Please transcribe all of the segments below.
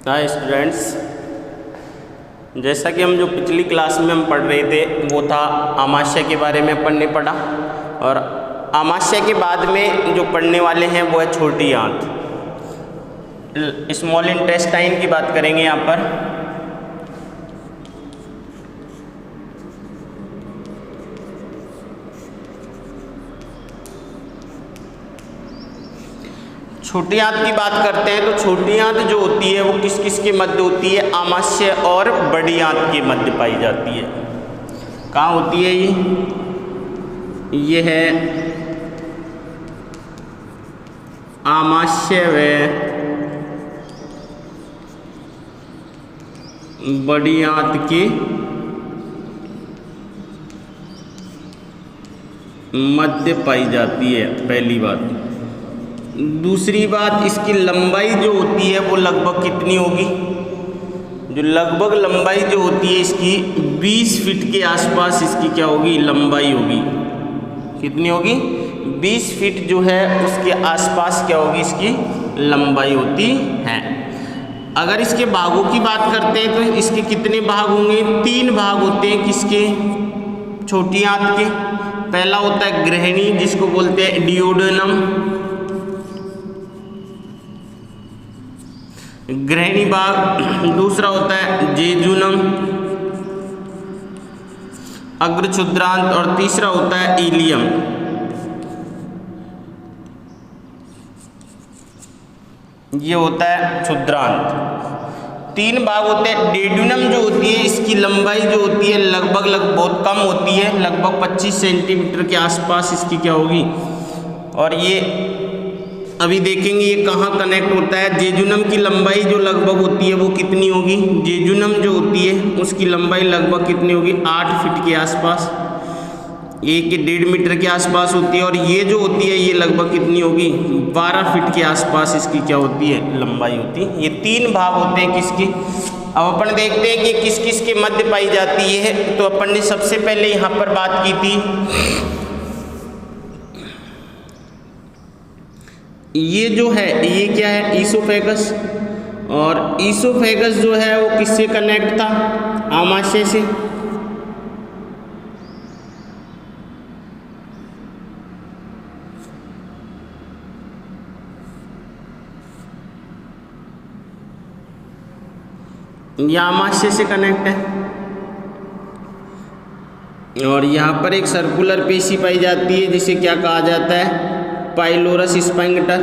Hi students, जैसा कि हम जो पिछली क्लास में हम पढ़ रहे थे वो था आमाशय के बारे में अपन ने पढ़ा। और आमाशय के बाद में जो पढ़ने वाले हैं वो है छोटी आंत, स्मॉल इंटेस्टाइन की बात करेंगे यहाँ पर। छोटी आंत की बात करते हैं तो छोटी आंत जो होती है वो किस किस के मध्य होती है? आमाशय और बड़ी आंत के मध्य पाई जाती है। कहाँ होती है ये है आमाशय व बड़ी आंत के मध्य पाई जाती है, पहली बात। दूसरी बात, इसकी लंबाई जो होती है वो लगभग कितनी होगी? जो लगभग लंबाई जो होती है इसकी 20 फीट के आसपास इसकी क्या होगी? लंबाई होगी। कितनी होगी? 20 फीट जो है उसके आसपास क्या होगी? इसकी लंबाई होती है। अगर इसके भागों की बात करते हैं तो इसके कितने भाग होंगे? 3 भाग होते हैं। किसके? छोटी आंत के। पहला होता है ग्रहणी, जिसको बोलते हैं डिओडेनम, ग्रहणी भाग। दूसरा होता है जेजुनम, अग्र क्षुद्रांत। और तीसरा होता है इलियम। ये होता है क्षुद्रांत। 3 भाग होते हैं। डेड्यूनम जो होती है इसकी लंबाई जो होती है लगभग बहुत कम होती है, लगभग 25 सेंटीमीटर के आसपास इसकी क्या होगी। और ये अभी देखेंगे ये कहाँ कनेक्ट होता है। जेजुनम की लंबाई जो लगभग होती है वो कितनी होगी? जेजुनम जो होती है उसकी लंबाई लगभग कितनी होगी? 8 फीट के आसपास, 1.5 मीटर के आसपास होती है। और ये जो होती है ये लगभग कितनी होगी? 12 फीट के आसपास इसकी क्या होती है? लंबाई होती है। ये 3 भाग होते हैं किसकी। अब अपन देखते हैं कि किस किस के मध्य पाई जाती है। तो अपन ने सबसे पहले यहाँ पर बात की थी, ये जो है ये क्या है? ईसोफेगस। और ईसोफेगस जो है वो किससे कनेक्ट था? आमाशय से। ये आमाशय से कनेक्ट है। और यहाँ पर एक सर्कुलर पेशी पाई जाती है जिसे क्या कहा जाता है? Pylorus sphincter.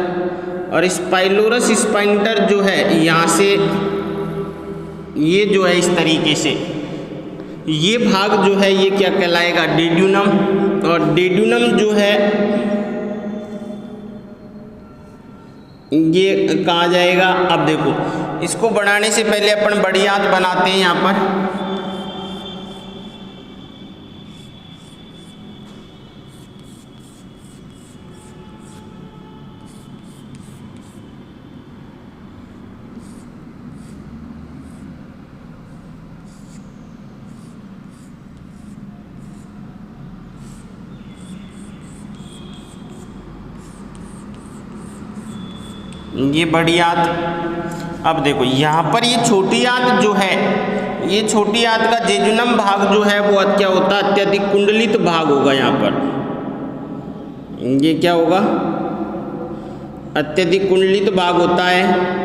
और इस पाइलोरस स्फिंक्टर जो है यहाँ से ये जो है इस तरीके से ये भाग जो है ये क्या कहलाएगा? डेड्यूनम। और डेड्यूनम जो है ये कहाँ जाएगा? अब देखो, इसको बनाने से पहले अपन बड़ी आंत बनाते हैं यहाँ पर। ये बड़ी आंत। अब देखो यहाँ पर ये छोटी आंत जो है, ये छोटी आंत का जेजुनम भाग जो है वो क्या होता है? अत्यधिक कुंडलित भाग होगा। यहाँ पर ये क्या होगा? अत्यधिक कुंडलित भाग होता है।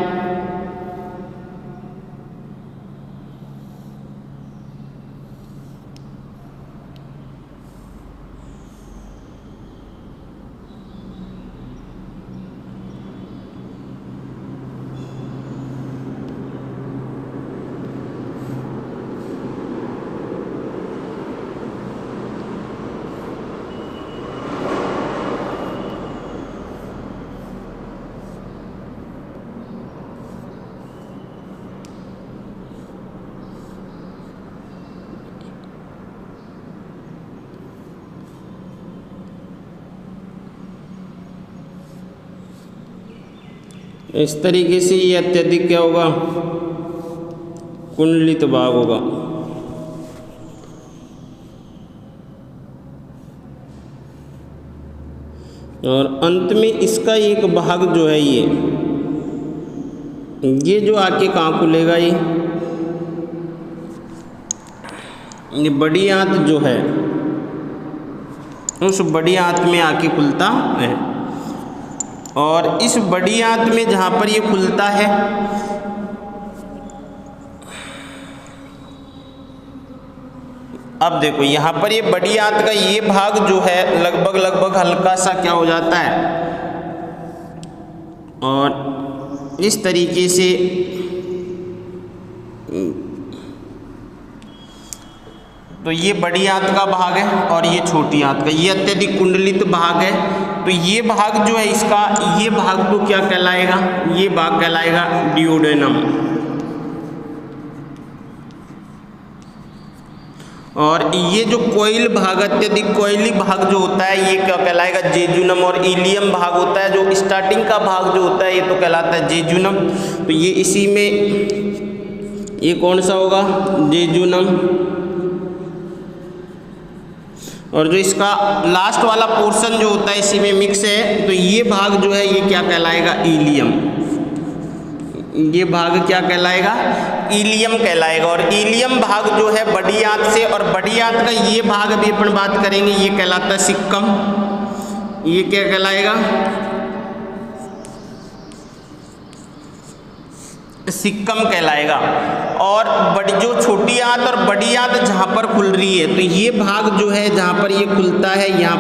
इस तरीके से ये अत्यधिक क्या होगा? कुंडलित भाग होगा। और अंत में इसका एक भाग जो है ये जो आके कहाँ खुलेगा, ये बड़ी आंत जो है उस बड़ी आंत में आके खुलता है। और इस बड़ी आंत में जहाँ पर ये खुलता है, अब देखो यहाँ पर ये बड़ी आंत का ये भाग जो है लगभग हल्का सा क्या हो जाता है, और इस तरीके से तो ये बड़ी आंत का भाग है और ये छोटी आंत का, ये अत्यधिक कुंडलित भाग है। तो ये भाग जो है इसका, ये भाग तो क्या कहलाएगा, ये भाग कहलाएगा डियोडेनम। और ये जो कोइल भाग, अत्यधिक कोयली भाग जो होता है, ये क्या कहलाएगा, जेजुनम। और इलियम भाग होता है जो स्टार्टिंग का भाग जो होता है, ये तो कहलाता है जेजुनम। तो ये इसी में ये कौन सा होगा, जेजुनम। और जो इसका लास्ट वाला पोर्शन जो होता है इसी में मिक्स है, तो ये भाग जो है ये क्या कहलाएगा, इलियम। ये भाग क्या कहलाएगा, इलियम कहलाएगा। और इलियम भाग जो है बड़ी आंत से, और बड़ी आंत का ये भाग अभी अपन बात करेंगे, ये कहलाता है सिक्कम। ये क्या कहलाएगा, सिक्कम कहलाएगा। और बड़ी जो छोटी आंत और बड़ी आंत जहाँ पर खुल रही है, तो ये भाग जो है जहाँ पर ये खुलता है, यहाँ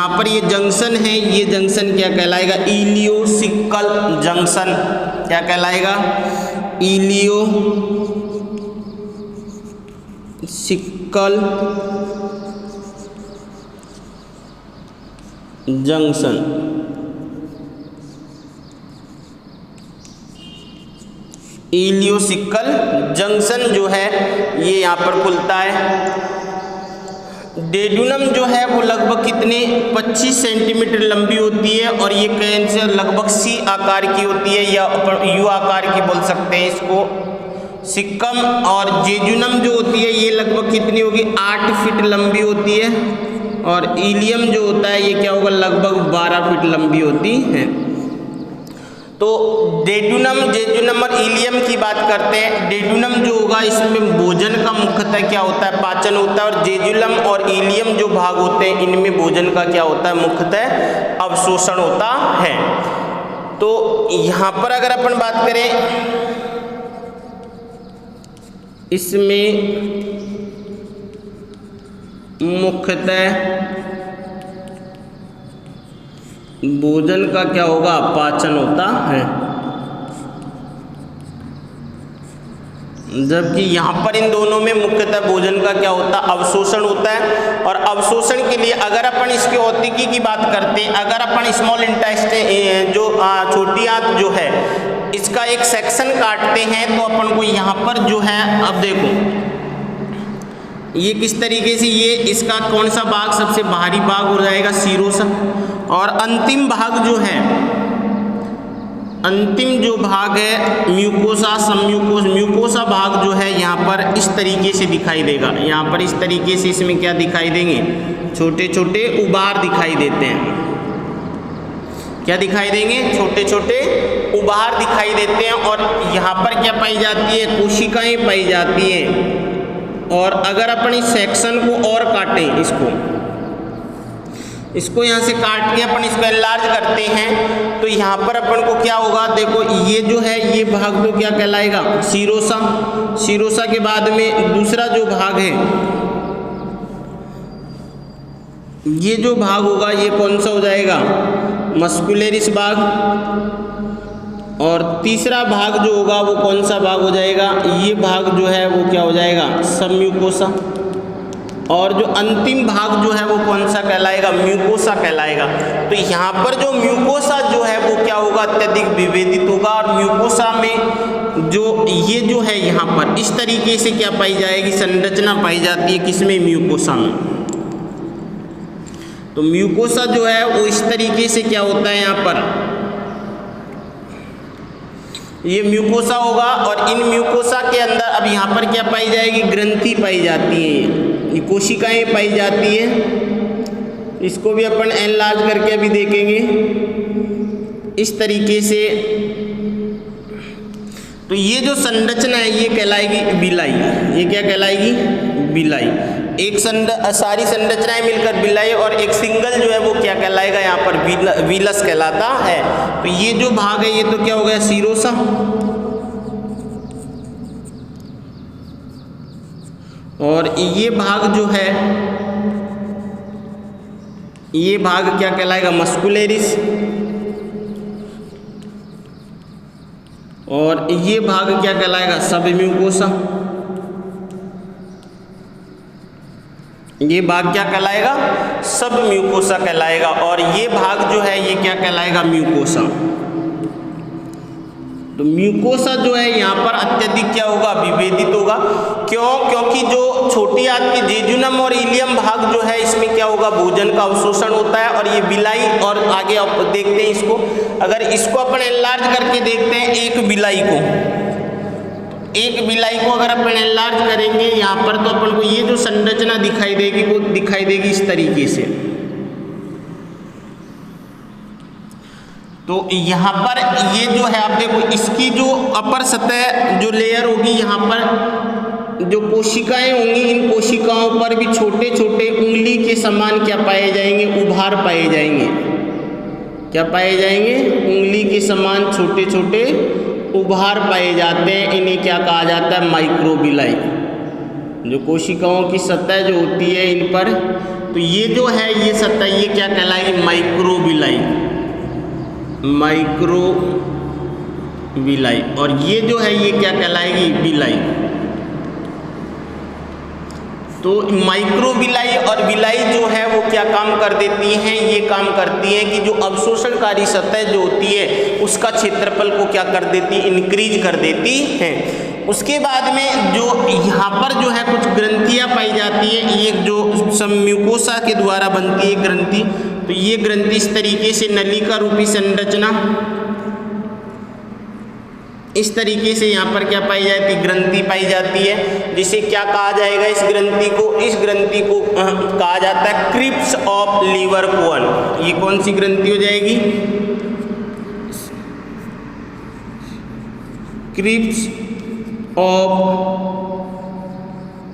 पर ये जंक्शन है, ये जंक्शन क्या कहलाएगा, इलियोसिक्कल जंक्शन। क्या कहलाएगा, इलियोसिक्कल जंक्शन। इलियोसिक्कल जंक्शन जो है ये यहाँ पर खुलता है। डेड्यूनम जो है वो लगभग कितने 25 सेंटीमीटर लंबी होती है, और ये कैंसर लगभग सी आकार की होती है, या यू आकार की बोल सकते हैं इसको, सिक्कम। और जेजुनम जो होती है ये लगभग कितनी होगी, 8 फीट लंबी होती है। और इलियम जो होता है ये क्या होगा, लगभग 12 फीट लंबी होती है। तो डेड्यूनम, जेजुनम और इलियम की बात करते हैं। डेड्यूनम जो होगा इसमें भोजन का मुख्यतः क्या होता है, पाचन होता है। और जेजुनम और इलियम जो भाग होते हैं इनमें भोजन का क्या होता है, मुख्यतः अवशोषण होता है। तो यहाँ पर अगर अपन बात करें, इसमें मुख्यतः भोजन का क्या होगा, पाचन होता है। जबकि यहाँ पर इन दोनों में मुख्यतः भोजन का क्या होता है, अवशोषण होता है। और अवशोषण के लिए अगर अपन इसके औतिकी की बात करते हैं, अगर अपन स्मॉल इंटेस्टाइन जो छोटी आंत जो है इसका एक सेक्शन काटते हैं, तो अपन को यहाँ पर जो है, अब देखो ये किस तरीके से, ये इसका कौन सा भाग सबसे बाहरी भाग हो जाएगा, सीरोसा। और अंतिम भाग जो है, अंतिम जो भाग है म्यूकोसा, म्यूकोसा भाग जो है यहाँ पर इस तरीके से दिखाई देगा। यहाँ पर इस तरीके से इसमें क्या दिखाई देंगे, छोटे छोटे उबार दिखाई देते हैं। क्या दिखाई देंगे, छोटे छोटे उबार दिखाई देते हैं। और यहाँ पर क्या पाई जाती है, कोशिकाएं पाई जाती हैं। और अगर अपन इस सेक्शन को और काटें, इसको यहाँ से काट के अपन इसको एनलार्ज करते हैं, तो यहाँ पर अपन को क्या होगा, देखो ये जो है ये भाग तो क्या कहलाएगा, सीरोसा। सीरोसा के बाद में दूसरा जो भाग है, ये जो भाग होगा ये कौन सा हो जाएगा, मस्कुलरिस भाग। और तीसरा भाग जो होगा वो कौन सा भाग हो जाएगा, ये भाग जो है वो क्या हो जाएगा, सबम्यूकोसा। और जो अंतिम भाग जो है वो कौन सा कहलाएगा, म्यूकोसा कहलाएगा। तो यहाँ पर जो म्यूकोसा जो है वो क्या होगा, अत्यधिक विभेदित होगा। और म्यूकोसा में जो ये जो है यहाँ पर इस तरीके से क्या पाई जाएगी, संरचना पाई जाती है, किसमें, म्यूकोसा में। तो म्यूकोसा जो है वो इस तरीके से क्या होता है, यहाँ पर ये म्यूकोसा होगा। और इन म्यूकोसा के अंदर अब यहाँ पर क्या पाई जाएगी, ग्रंथि पाई जाती है, ये कोशिकाएं पाई जाती है। इसको भी अपन एनलार्ज करके अभी देखेंगे। इस तरीके से तो ये जो संरचना है ये कहलाएगी विलाई। ये क्या कहलाएगी? विलाई। एक सारी संरचनाएं मिलकर विलाई और एक सिंगल जो है वो क्या कहलाएगा? यहाँ पर विलस कहलाता है। तो ये जो भाग है ये तो क्या हो गया? सीरोसा। और ये भाग जो है ये भाग क्या कहलाएगा? मस्कुलेरिस। और ये भाग क्या कहलाएगा? सबम्यूकोसा। ये भाग क्या कहलाएगा? सबम्यूकोसा कहलाएगा। और ये भाग जो है ये क्या कहलाएगा? म्यूकोसा। तो म्यूकोसा जो है यहाँ पर अत्यधिक क्या होगा? विभेदित होगा। क्यों? क्योंकि जो छोटी आंत के जेजुनम और इलियम भाग जो है इसमें क्या होगा? भोजन का अवशोषण होता है। और ये विलाई, और आगे आप देखते हैं इसको, अगर इसको अपन एनलार्ज करके देखते हैं एक विलाई को अगर अपन एनलार्ज करेंगे यहाँ पर, तो अपन को ये जो संरचना दिखाई देगी वो दिखाई देगी इस तरीके से। तो यहाँ पर ये जो है आप देखो, इसकी जो अपर सतह जो लेयर होगी, यहाँ पर जो कोशिकाएं होंगी, इन कोशिकाओं पर भी छोटे छोटे उंगली के समान क्या पाए जाएंगे? उभार पाए जाएंगे। क्या पाए जाएंगे? उंगली के समान छोटे छोटे उभार पाए जाते हैं। इन्हें क्या कहा जाता है? माइक्रोविलाई। जो कोशिकाओं की सतह जो होती है इन पर, तो ये जो है ये सतह ये क्या कहलाएगी? माइक्रोविलाई। माइक्रोविलाई। और ये जो है ये क्या कहलाएगी? विलाई। तो माइक्रोविलाई और विलाई जो है वो क्या काम कर देती हैं? ये काम करती हैं कि जो अवशोषणकारी सतह जो होती है उसका क्षेत्रफल को क्या कर देती? इंक्रीज कर देती हैं। उसके बाद में जो यहाँ पर जो है कुछ ग्रंथियाँ पाई जाती है, ये जो सम्यूकोसा के द्वारा बनती है ग्रंथि। तो ये ग्रंथि इस तरीके से नलिका रूपी संरचना इस तरीके से यहाँ पर क्या पाई जाती है? ग्रंथि पाई जाती है। जिसे क्या कहा जाएगा? इस ग्रंथि को कहा जाता है क्रिप्स ऑफ लीवर कोअन। ये कौन सी ग्रंथि हो जाएगी? Crypts of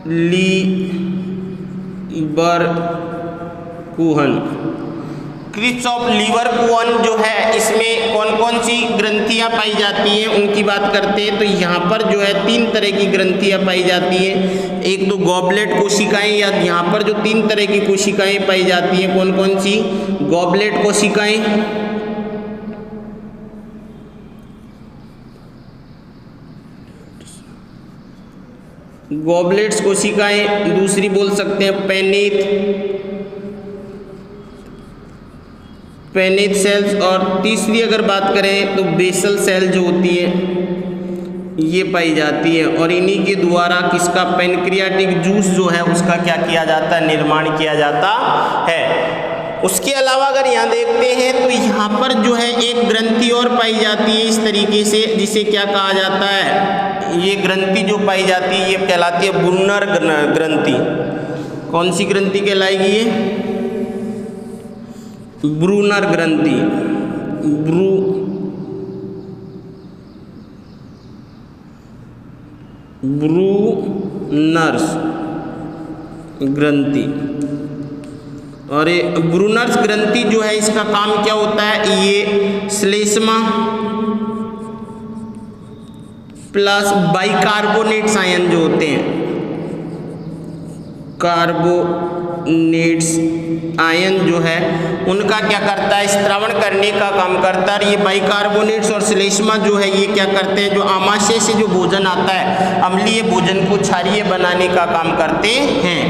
Lieberkühn. Crypts of Lieberkühn जो है इसमें कौन कौन सी ग्रंथियां पाई जाती हैं उनकी बात करते हैं। तो यहाँ पर जो है 3 तरह की ग्रंथियां पाई जाती हैं। एक तो गॉबलेट कोशिकाएं, या यहाँ पर जो 3 तरह की कोशिकाएं पाई जाती हैं, कौन कौन सी? गॉबलेट कोशिकाएं, गॉबलेट्स कोशिकाएं, दूसरी बोल सकते हैं पेनेथ सेल्स, और तीसरी अगर बात करें तो बेसल सेल जो होती है ये पाई जाती है। और इन्हीं के द्वारा किसका? पैनक्रियाटिक जूस जो है उसका क्या किया जाता है? निर्माण किया जाता है। उसके अलावा अगर यहाँ देखते हैं तो यहाँ पर जो है एक ग्रंथि और पाई जाती है इस तरीके से, जिसे क्या कहा जाता है? ये ग्रंथि जो पाई जाती है ये कहलाती है ब्रूनर ग्रंथि। कौन सी ग्रंथि कहलाएगी ये? ब्रूनर ग्रंथि। ब्रूनर्स ग्रंथि। और ये ब्रूनर्स ग्रंथि जो है इसका काम क्या होता है? ये श्लेष्मा प्लस बाइकार्बोनेट्स आयन जो होते हैं, कार्बोनेट्स आयन जो है उनका क्या करता है? स्त्रावण करने का काम करता है। ये बाइकार्बोनेट्स और श्लेष्मा जो है ये क्या करते हैं? जो आमाशय से जो भोजन आता है, अम्लीय भोजन को क्षारीय बनाने का काम करते हैं।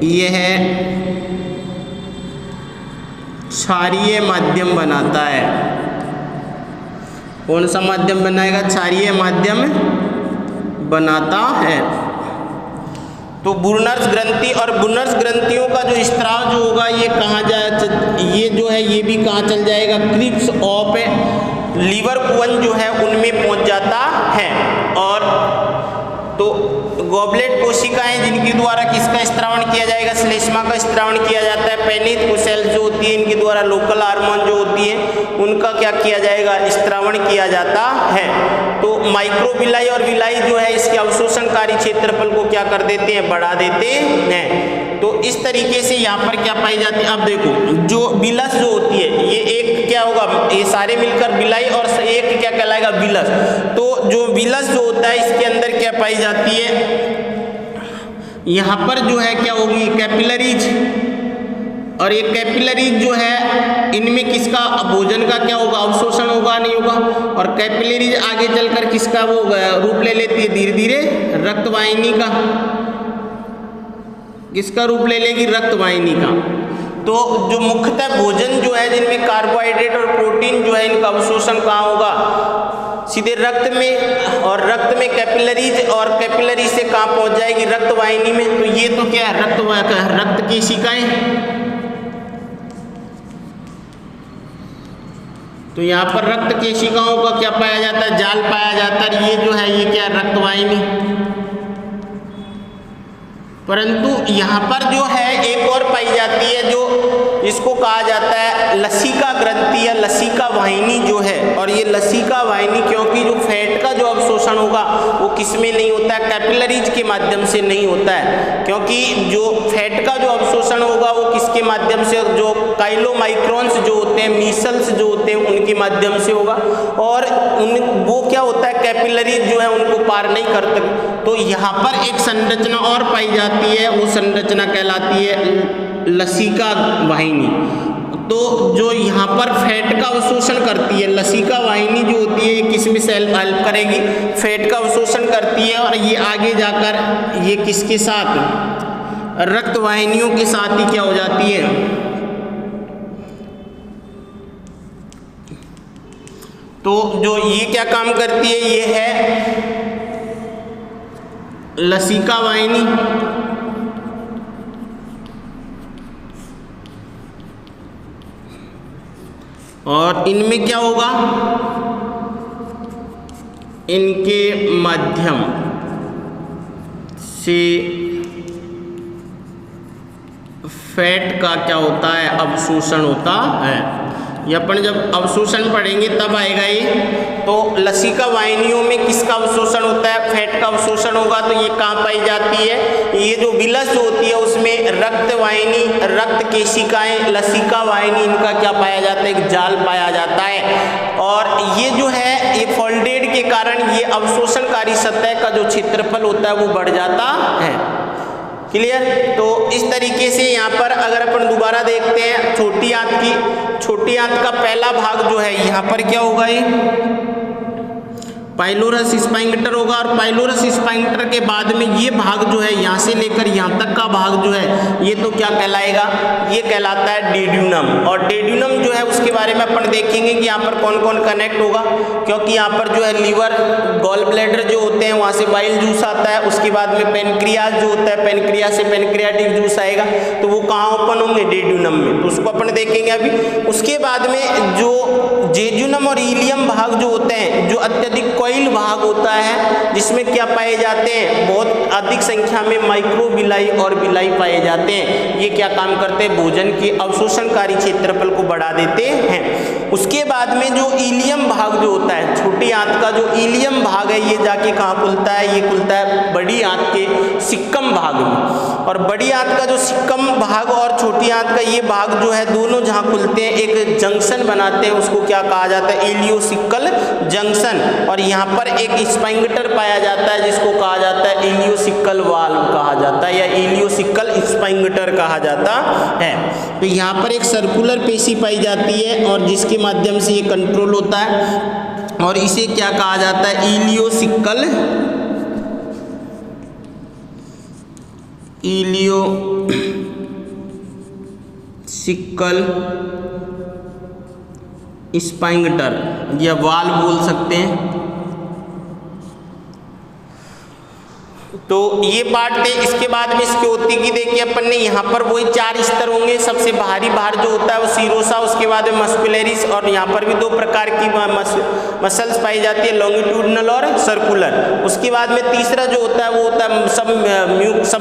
ये है क्षारीय माध्यम बनाता है। कौन सा माध्यम बनाएगा? क्षारीय माध्यम बनाता है। तो ब्रूनर्स ग्रंथि और ब्रूनर्स ग्रंथियों का जो स्त्राव जो होगा ये कहाँ ये जो है ये भी कहाँ चल जाएगा? क्रिप्स ऑफ लीवर कोअन जो है उनमें पहुँच जाता है। और तो गॉबलेट कोशिकाएं जिनके द्वारा किसका स्त्रावण किया जाएगा? श्लेष्मा का स्त्रावण किया जाता है। पेनेथ सेल्स जो होती है इनके द्वारा लोकल हार्मोन जो होती है उनका क्या किया जाएगा? स्त्रावण किया जाता है। तो माइक्रोविलाई और विलाई जो है इसके अवशोषणकारी क्षेत्रफल को क्या कर देते हैं, बढ़ा देते हैं। तो इस तरीके से यहाँ पर क्या पाई जाती है, अब देखो जो विलस जो होती है ये एक क्या होगा, ये सारे मिलकर विलाई और एक क्या कहलाएगा, विलस। तो जो विलस जो होता है इसके अंदर क्या पाई जाती है, यहाँ पर जो है क्या होगी, कैपिलरीज, और ये कैपिलरीज जो है इनमें किसका भोजन का क्या होगा, अवशोषण होगा, नहीं होगा। और कैपिलरीज आगे चलकर किसका वो रूप ले लेती है, धीरे धीरे रक्तवाहिनी का, किसका रूप ले लेगी, रक्तवाहिनी का। तो जो मुख्यतः भोजन जो है जिनमें कार्बोहाइड्रेट और प्रोटीन जो है इनका अवशोषण कहाँ होगा, सीधे रक्त में, और रक्त में कैपिलरीज, और कैपिलरी से कहाँ पहुंच जाएगी, रक्तवाहिनी में। तो ये तो क्या है, रक्त केशिकाएं। तो यहाँ पर रक्त केशिकाओं का क्या पाया जाता है, जाल पाया जाता है। ये जो है ये क्या है, रक्तवाहिनी। परंतु यहाँ पर जो है एक और पाई जाती है जो इसको कहा जाता है लसिका ग्रंथि या लसिका वाहिनी जो है। और ये लसिका वाहिनी क्योंकि जो फैट का जो अवशोषण होगा वो किस में नहीं होता है, कैपिलरीज के माध्यम से नहीं होता है। क्योंकि जो फैट का जो अवशोषण होगा वो किसके माध्यम से, जो काइलोमाइक्रोन्स जो होते हैं, मीसल्स जो होते हैं उनके माध्यम से होगा। और वो क्या होता है, कैपिलरीज जो है उनको पार नहीं करते। तो यहाँ पर एक संरचना और पाई जाती है, वो संरचना कहलाती है लसिका वाहिनी। तो जो यहाँ पर फैट का अवशोषण करती है, लसिका वाहिनी जो होती है ये किस में हेल्प करेगी, फैट का अवशोषण करती है। और ये आगे जाकर ये किसके साथ, रक्त वाहिनियों के साथ ही क्या हो जाती है, तो जो ये क्या काम करती है, ये है लसिका वाहिनी। और इनमें क्या होगा, इनके माध्यम से फैट का क्या होता है, अवशोषण होता है। ये अपन जब अवशोषण पढ़ेंगे तब आएगा ये। तो लसिका वाहिनियों में किसका अवशोषण होता है, फैट का अवशोषण होगा। तो ये कहाँ पाई जाती है, ये जो विलस जो होती है उसमें रक्त वाहिनी, रक्त केशिकाएं, लसिका वाहिनी, इनका क्या पाया जाता है, एक जाल पाया जाता है। और ये जो है ये फोल्डेड के कारण ये अवशोषणकारी सतह का जो क्षेत्रफल होता है वो बढ़ जाता है। क्लियर। तो इस तरीके से यहाँ पर अगर अपन दोबारा देखते हैं छोटी आंत की, छोटी आंत का पहला भाग जो है यहाँ पर क्या होगा, ये पाइलोरस स्पाइंक्टर होगा। और पाइलोरस स्पाइंक्टर के बाद में ये भाग जो है यहाँ से लेकर यहाँ तक का भाग जो है ये तो क्या कहलाएगा, ये कहलाता है डेड्यूनम। और डेड्यूनम जो है उसके बारे में अपन देखेंगे कि यहाँ पर कौन कौन कनेक्ट होगा। क्योंकि यहाँ पर जो है लीवर, गॉल ब्लैडर जो होते हैं वहाँ से बाइल जूस आता है। उसके बाद में पेनक्रियाज जो होता है, पेनक्रियाज से पेनक्रियाटिक जूस आएगा। तो वो कहाँ ओपन होंगे, डेड्यूनम में। तो उसको अपन देखेंगे अभी। उसके बाद में जो जेजुनम और इलियम भाग जो होते हैं, जो अत्यधिक कॉइल भाग होता है, जिसमें क्या पाए जाते हैं, बहुत अधिक संख्या में माइक्रोविलाई और विलाई पाए जाते हैं। ये क्या काम करते हैं, भोजन के अवशोषणकारी क्षेत्रफल को बढ़ा देते हैं। उसके बाद में जो इलियम भाग जो होता है, छोटी आंत का जो इलियम भाग है ये जाके कहाँ खुलता है, ये खुलता है बड़ी आंत के सिक्कम भाग में। और बड़ी आंत का जो सिक्कम भाग और छोटी आंत का ये भाग जो है दोनों जहाँ खुलते हैं एक जंक्शन बनाते हैं, उसको क्या कहा जाता है, इलियोसिकल जंक्शन। और यहाँ पर एक स्पाइंक्टर पाया जाता है जिसको कहा जाता है इलियोसिकल वाल्व कहा जाता है, या इलियोसिकल स्पाइंक्टर कहा जाता है। तो यहाँ पर एक सर्कुलर पेशी पाई जाती है और जिसके माध्यम से ये कंट्रोल होता है। और इसे क्या कहा जाता है, इलियोसिकल स्पाइंक्टर या वाल्व बोल सकते हैं। तो ये पार्ट थे। इसके बाद में इसकी होती की देखिए अपन ने यहाँ पर वही 4 स्तर होंगे। सबसे बाहरी बाहर जो होता है वो सीरोसा, उसके बाद में मस्कुलरिस, और यहाँ पर भी 2 प्रकार की मसल्स पाई जाती है, लॉन्गिट्यूडनल और सर्कुलर। उसके बाद में तीसरा जो होता है वो होता है सब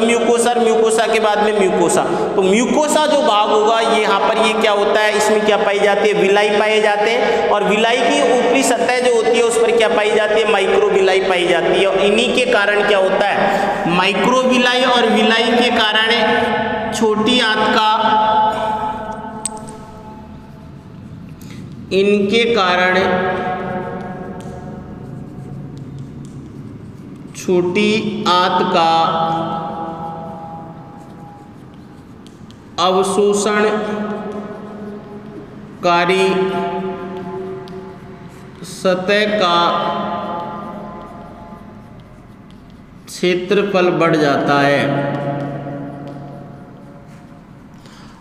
म्यूकोसा, और म्यूकोसा के बाद में म्यूकोसा। तो म्यूकोसा जो भाग होगा ये यहाँ पर ये क्या होता है, इसमें क्या पाई जाती है, विलाई पाए जाते हैं, और विलाई की ऊपरी सतह जो होती है उस पर क्या पाई जाती है, माइक्रोविलाई पाई जाती है। और इन्हीं के कारण क्या होता है, माइक्रोविलाई और विलाई के कारण छोटी आंत का, इनके कारण छोटी आंत का अवशोषणकारी सतह का क्षेत्रफल बढ़ जाता है।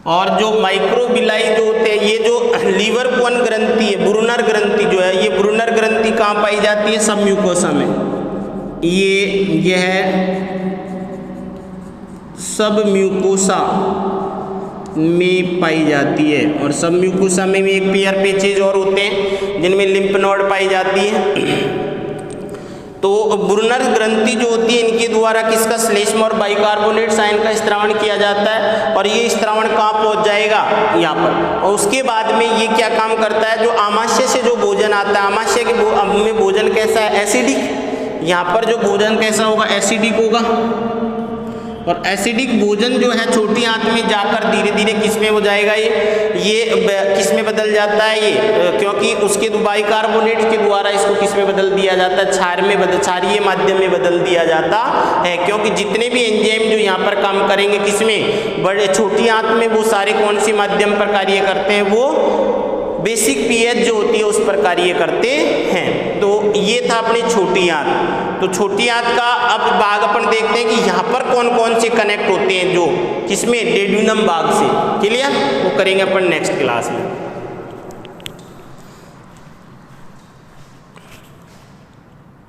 और जो माइक्रोविलाई जो होते हैं, ये जो लीवर कोन ग्रंथि है, ब्रूनर ग्रंथि जो है, ये ब्रूनर ग्रंथि कहाँ पाई जाती है, सब म्यूकोसा में। यह सब म्यूकोसा में पाई जाती है। और सब म्यूकोसा में भी एक पेयर पेचेज और होते हैं जिनमें लिम्फ नोड पाई जाती है। तो ब्रूनर ग्रंथि जो होती है, इनके द्वारा किसका, श्लेष्म और बाइकार्बोनेट आयन का स्त्रावण किया जाता है। और ये स्त्रावण कहाँ पहुँच जाएगा, यहाँ पर। और उसके बाद में ये क्या काम करता है, जो आमाशय से जो भोजन आता है, आमाशय के में भोजन कैसा है, एसिडिक। यहाँ पर जो भोजन कैसा होगा, एसिडिक होगा। और एसिडिक भोजन जो है छोटी आंत में जाकर धीरे धीरे किस में हो जाएगा, ये किस में बदल जाता है, ये क्योंकि उसके बाइकार्बोनेट के द्वारा इसको किस में बदल दिया जाता है, क्षारीय माध्यम में बदल दिया जाता है। क्योंकि जितने भी एंजाइम जो यहाँ पर काम करेंगे किस में, बड़े छोटी आंत में, वो सारे कौन से माध्यम पर कार्य करते हैं, वो बेसिक पीएच जो होती है उस पर कार्य करते हैं। तो ये था अपनी छोटी आंत। तो छोटी आंत का अब भाग अपन देखते हैं कि यहाँ पर कौन कौन से कनेक्ट होते हैं, जो किसमें, डेड्यूनम भाग से। क्लियर, वो करेंगे अपन नेक्स्ट क्लास में।